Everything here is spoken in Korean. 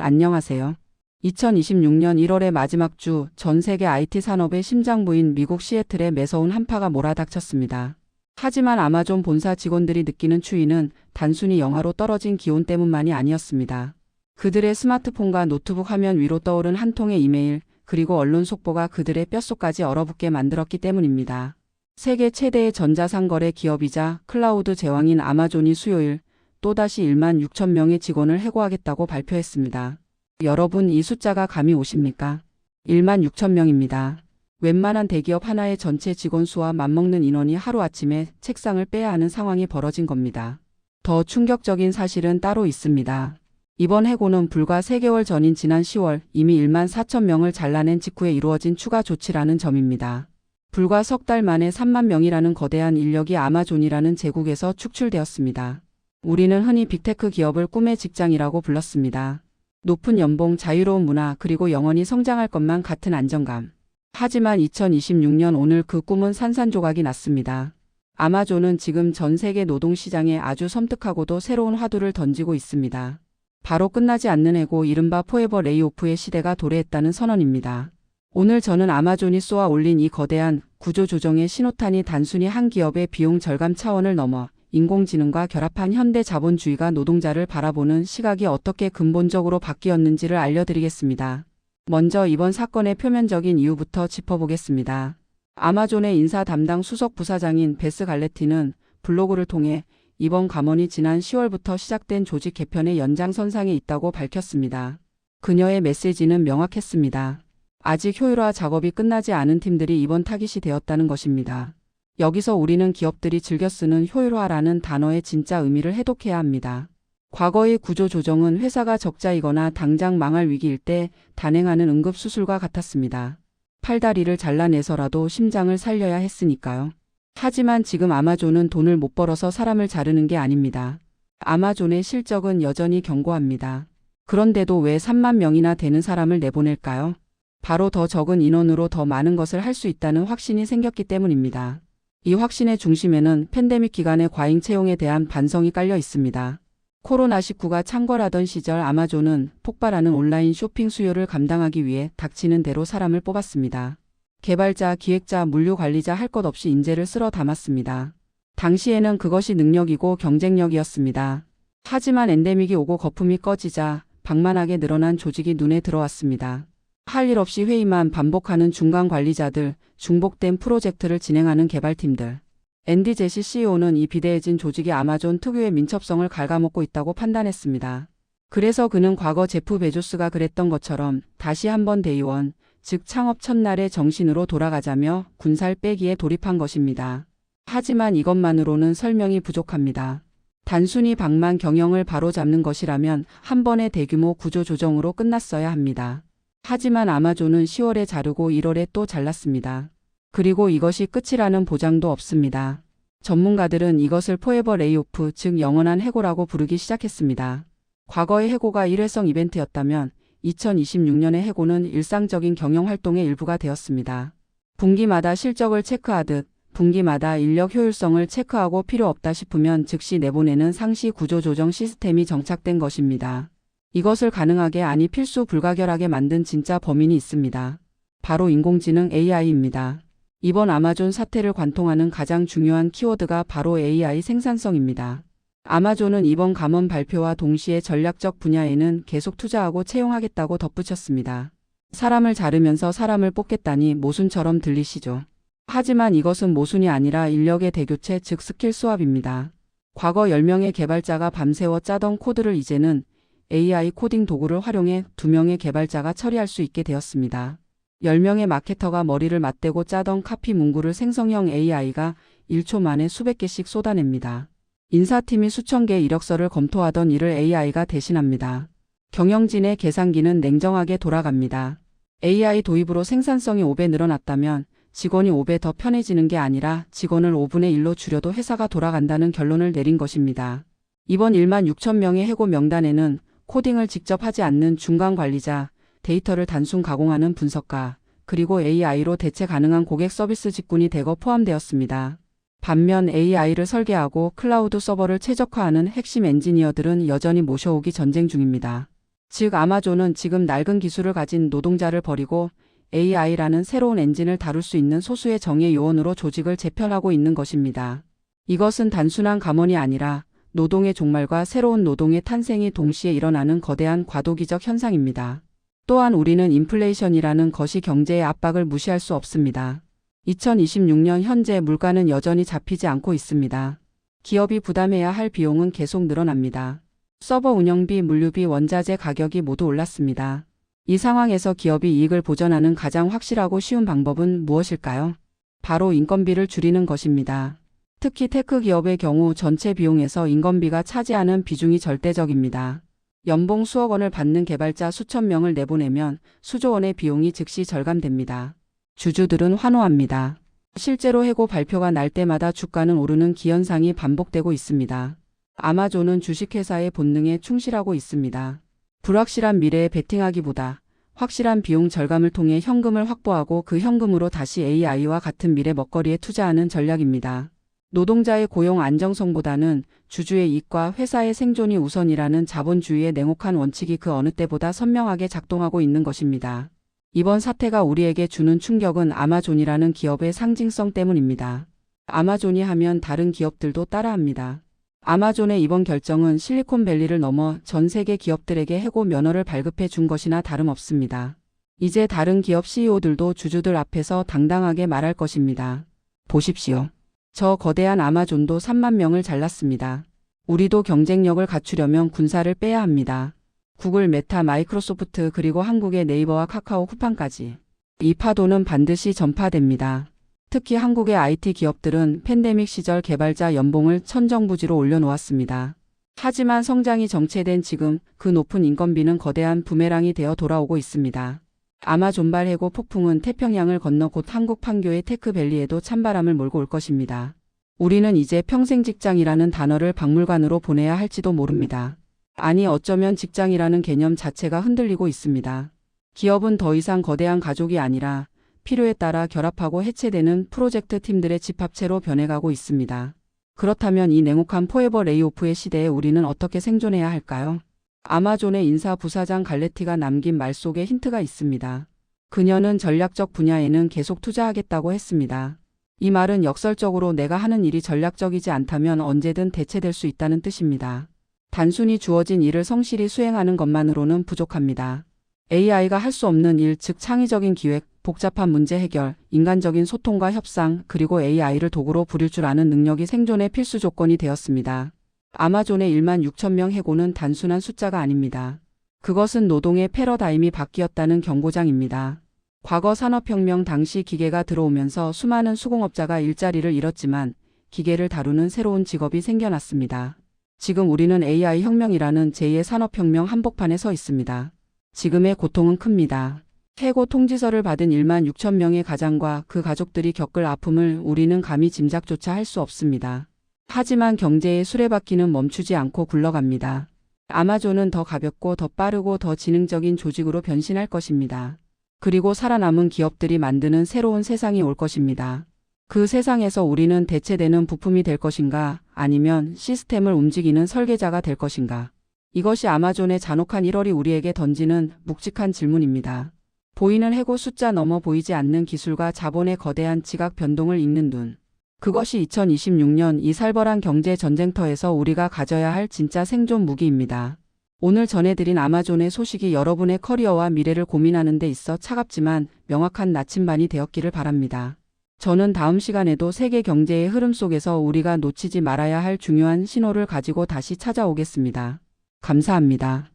안녕하세요. 2026년 1월의 마지막 주 전 세계 IT 산업의 심장부인 미국 시애틀에 매서운 한파가 몰아닥쳤습니다. 하지만 아마존 본사 직원들이 느끼는 추위는 단순히 영하로 떨어진 기온 때문만이 아니었습니다. 그들의 스마트폰과 노트북 화면 위로 떠오른 한 통의 이메일, 그리고 언론 속보가 그들의 뼛속까지 얼어붙게 만들었기 때문입니다. 세계 최대의 전자상거래 기업이자 클라우드 제왕인 아마존이 수요일 또다시 1만 6천 명의 직원을 해고하겠다고 발표했습니다. 여러분, 이 숫자가 감이 오십니까? 1만 6천 명입니다. 웬만한 대기업 하나의 전체 직원 수와 맞먹는 인원이 하루아침에 책상을 빼야 하는 상황이 벌어진 겁니다. 더 충격적인 사실은 따로 있습니다. 이번 해고는 불과 3개월 전인 지난 10월 이미 1만 4천 명을 잘라낸 직후에 이루어진 추가 조치라는 점입니다. 불과 석 달 만에 3만 명이라는 거대한 인력이 아마존이라는 제국에서 축출되었습니다. 우리는 흔히 빅테크 기업을 꿈의 직장이라고 불렀습니다. 높은 연봉, 자유로운 문화, 그리고 영원히 성장할 것만 같은 안정감. 하지만 2026년 오늘 그 꿈은 산산조각이 났습니다. 아마존은 지금 전 세계 노동시장에 아주 섬뜩하고도 새로운 화두를 던지고 있습니다. 바로 끝나지 않는 해고, 이른바 포에버 레이오프의 시대가 도래했다는 선언입니다. 오늘 저는 아마존이 쏘아 올린 이 거대한 구조조정의 신호탄이 단순히 한 기업의 비용 절감 차원을 넘어 인공지능과 결합한 현대 자본주의가 노동자를 바라보는 시각이 어떻게 근본적으로 바뀌었는지를 알려드리겠습니다. 먼저 이번 사건의 표면적인 이유부터 짚어보겠습니다. 아마존의 인사 담당 수석 부사장인 베스 갈레티는 블로그를 통해 이번 감원이 지난 10월부터 시작된 조직 개편의 연장선상에 있다고 밝혔습니다. 그녀의 메시지는 명확했습니다. 아직 효율화 작업이 끝나지 않은 팀들이 이번 타깃이 되었다는 것입니다. 여기서 우리는 기업들이 즐겨 쓰는 효율화라는 단어의 진짜 의미를 해독해야 합니다. 과거의 구조조정은 회사가 적자이거나 당장 망할 위기일 때 단행하는 응급수술과 같았습니다. 팔다리를 잘라내서라도 심장을 살려야 했으니까요. 하지만 지금 아마존은 돈을 못 벌어서 사람을 자르는 게 아닙니다. 아마존의 실적은 여전히 견고합니다. 그런데도 왜 3만 명이나 되는 사람을 내보낼까요? 바로 더 적은 인원으로 더 많은 것을 할 수 있다는 확신이 생겼기 때문입니다. 이 확신의 중심에는 팬데믹 기간의 과잉 채용에 대한 반성이 깔려 있습니다. 코로나19가 창궐하던 시절 아마존은 폭발하는 온라인 쇼핑 수요를 감당하기 위해 닥치는 대로 사람을 뽑았습니다. 개발자, 기획자, 물류 관리자 할 것 없이 인재를 쓸어 담았습니다. 당시에는 그것이 능력이고 경쟁력이었습니다. 하지만 엔데믹이 오고 거품이 꺼지자 방만하게 늘어난 조직이 눈에 들어왔습니다. 할 일 없이 회의만 반복하는 중간 관리자들, 중복된 프로젝트를 진행하는 개발팀들. 앤디 제시 CEO는 이 비대해진 조직이 아마존 특유의 민첩성을 갉아먹고 있다고 판단했습니다. 그래서 그는 과거 제프 베조스가 그랬던 것처럼 다시 한번 데이원, 즉 창업 첫날의 정신으로 돌아가자며 군살 빼기에 돌입한 것입니다. 하지만 이것만으로는 설명이 부족합니다. 단순히 방만 경영을 바로잡는 것이라면 한 번의 대규모 구조조정으로 끝났어야 합니다. 하지만 아마존은 10월에 자르고 1월에 또 잘랐습니다. 그리고 이것이 끝이라는 보장도 없습니다. 전문가들은 이것을 포에버 레이오프, 즉 영원한 해고라고 부르기 시작했습니다. 과거의 해고가 일회성 이벤트였다면 2026년의 해고는 일상적인 경영 활동의 일부가 되었습니다. 분기마다 실적을 체크하듯 분기마다 인력 효율성을 체크하고 필요 없다 싶으면 즉시 내보내는 상시 구조조정 시스템이 정착된 것입니다. 이것을 가능하게, 아니 필수 불가결하게 만든 진짜 범인이 있습니다. 바로 인공지능 AI입니다. 이번 아마존 사태를 관통하는 가장 중요한 키워드가 바로 AI 생산성입니다. 아마존은 이번 감원 발표와 동시에 전략적 분야에는 계속 투자하고 채용하겠다고 덧붙였습니다. 사람을 자르면서 사람을 뽑겠다니 모순처럼 들리시죠? 하지만 이것은 모순이 아니라 인력의 대교체, 즉 스킬 스왑입니다. 과거 10명의 개발자가 밤새워 짜던 코드를 이제는 AI 코딩 도구를 활용해 2명의 개발자가 처리할 수 있게 되었습니다. 10명의 마케터가 머리를 맞대고 짜던 카피 문구를 생성형 AI가 1초 만에 수백 개씩 쏟아냅니다. 인사팀이 수천 개의 이력서를 검토하던 일을 AI가 대신합니다. 경영진의 계산기는 냉정하게 돌아갑니다. AI 도입으로 생산성이 5배 늘어났다면 직원이 5배 더 편해지는 게 아니라 직원을 5분의 1로 줄여도 회사가 돌아간다는 결론을 내린 것입니다. 이번 1만 6천 명의 해고 명단에는 코딩을 직접 하지 않는 중간 관리자, 데이터를 단순 가공하는 분석가, 그리고 AI로 대체 가능한 고객 서비스 직군이 대거 포함되었습니다. 반면 AI를 설계하고 클라우드 서버를 최적화하는 핵심 엔지니어들은 여전히 모셔오기 전쟁 중입니다. 즉 아마존은 지금 낡은 기술을 가진 노동자를 버리고 AI라는 새로운 엔진을 다룰 수 있는 소수의 정예 요원으로 조직을 재편하고 있는 것입니다. 이것은 단순한 감원이 아니라 노동의 종말과 새로운 노동의 탄생이 동시에 일어나는 거대한 과도기적 현상입니다. 또한 우리는 인플레이션이라는 것이 경제의 압박을 무시할 수 없습니다. 2026년 현재 물가는 여전히 잡히지 않고 있습니다. 기업이 부담해야 할 비용은 계속 늘어납니다. 서버 운영비, 물류비, 원자재 가격이 모두 올랐습니다. 이 상황에서 기업이 이익을 보전하는 가장 확실하고 쉬운 방법은 무엇일까요? 바로 인건비를 줄이는 것입니다. 특히 테크 기업의 경우 전체 비용에서 인건비가 차지하는 비중이 절대적입니다. 연봉 수억 원을 받는 개발자 수천 명을 내보내면 수조 원의 비용이 즉시 절감됩니다. 주주들은 환호합니다. 실제로 해고 발표가 날 때마다 주가는 오르는 기현상이 반복되고 있습니다. 아마존은 주식회사의 본능에 충실하고 있습니다. 불확실한 미래에 베팅하기보다 확실한 비용 절감을 통해 현금을 확보하고 그 현금으로 다시 AI와 같은 미래 먹거리에 투자하는 전략입니다. 노동자의 고용 안정성보다는 주주의 이익과 회사의 생존이 우선이라는 자본주의의 냉혹한 원칙이 그 어느 때보다 선명하게 작동하고 있는 것입니다. 이번 사태가 우리에게 주는 충격은 아마존이라는 기업의 상징성 때문입니다. 아마존이 하면 다른 기업들도 따라합니다. 아마존의 이번 결정은 실리콘밸리를 넘어 전 세계 기업들에게 해고 면허를 발급해 준 것이나 다름없습니다. 이제 다른 기업 CEO들도 주주들 앞에서 당당하게 말할 것입니다. 보십시오. 저 거대한 아마존도 3만 명을 잘랐습니다. 우리도 경쟁력을 갖추려면 군사를 빼야 합니다. 구글, 메타, 마이크로소프트 그리고 한국의 네이버와 카카오, 쿠팡까지. 이 파도는 반드시 전파됩니다. 특히 한국의 IT 기업들은 팬데믹 시절 개발자 연봉을 천정부지로 올려놓았습니다. 하지만 성장이 정체된 지금 그 높은 인건비는 거대한 부메랑이 되어 돌아오고 있습니다. 아마존발 해고 폭풍은 태평양을 건너 곧 한국 판교의 테크밸리에도 찬바람을 몰고 올 것입니다. 우리는 이제 평생 직장이라는 단어를 박물관으로 보내야 할지도 모릅니다. 아니 어쩌면 직장이라는 개념 자체가 흔들리고 있습니다. 기업은 더 이상 거대한 가족이 아니라 필요에 따라 결합하고 해체되는 프로젝트 팀들의 집합체로 변해가고 있습니다. 그렇다면 이 냉혹한 포에버 레이오프의 시대에 우리는 어떻게 생존해야 할까요? 아마존의 인사 부사장 갈레티가 남긴 말 속에 힌트가 있습니다. 그녀는 전략적 분야에는 계속 투자하겠다고 했습니다. 이 말은 역설적으로 내가 하는 일이 전략적이지 않다면 언제든 대체될 수 있다는 뜻입니다. 단순히 주어진 일을 성실히 수행하는 것만으로는 부족합니다. AI가 할 수 없는 일, 즉 창의적인 기획, 복잡한 문제 해결, 인간적인 소통과 협상, 그리고 AI를 도구로 부릴 줄 아는 능력이 생존의 필수 조건이 되었습니다. 아마존의 1만 6천 명 해고는 단순한 숫자가 아닙니다. 그것은 노동의 패러다임이 바뀌었다는 경고장입니다. 과거 산업혁명 당시 기계가 들어오면서 수많은 수공업자가 일자리를 잃었지만 기계를 다루는 새로운 직업이 생겨났습니다. 지금 우리는 AI 혁명이라는 제2의 산업혁명 한복판에 서 있습니다. 지금의 고통은 큽니다. 해고 통지서를 받은 1만 6천 명의 가장과 그 가족들이 겪을 아픔을 우리는 감히 짐작조차 할 수 없습니다. 하지만 경제의 수레바퀴는 멈추지 않고 굴러갑니다. 아마존은 더 가볍고 더 빠르고 더 지능적인 조직으로 변신할 것입니다. 그리고 살아남은 기업들이 만드는 새로운 세상이 올 것입니다. 그 세상에서 우리는 대체되는 부품이 될 것인가, 아니면 시스템을 움직이는 설계자가 될 것인가. 이것이 아마존의 잔혹한 1월이 우리에게 던지는 묵직한 질문입니다. 보이는 해고 숫자 넘어 보이지 않는 기술과 자본의 거대한 지각 변동을 읽는 눈. 그것이 2026년 이 살벌한 경제 전쟁터에서 우리가 가져야 할 진짜 생존 무기입니다. 오늘 전해드린 아마존의 소식이 여러분의 커리어와 미래를 고민하는 데 있어 차갑지만 명확한 나침반이 되었기를 바랍니다. 저는 다음 시간에도 세계 경제의 흐름 속에서 우리가 놓치지 말아야 할 중요한 신호를 가지고 다시 찾아오겠습니다. 감사합니다.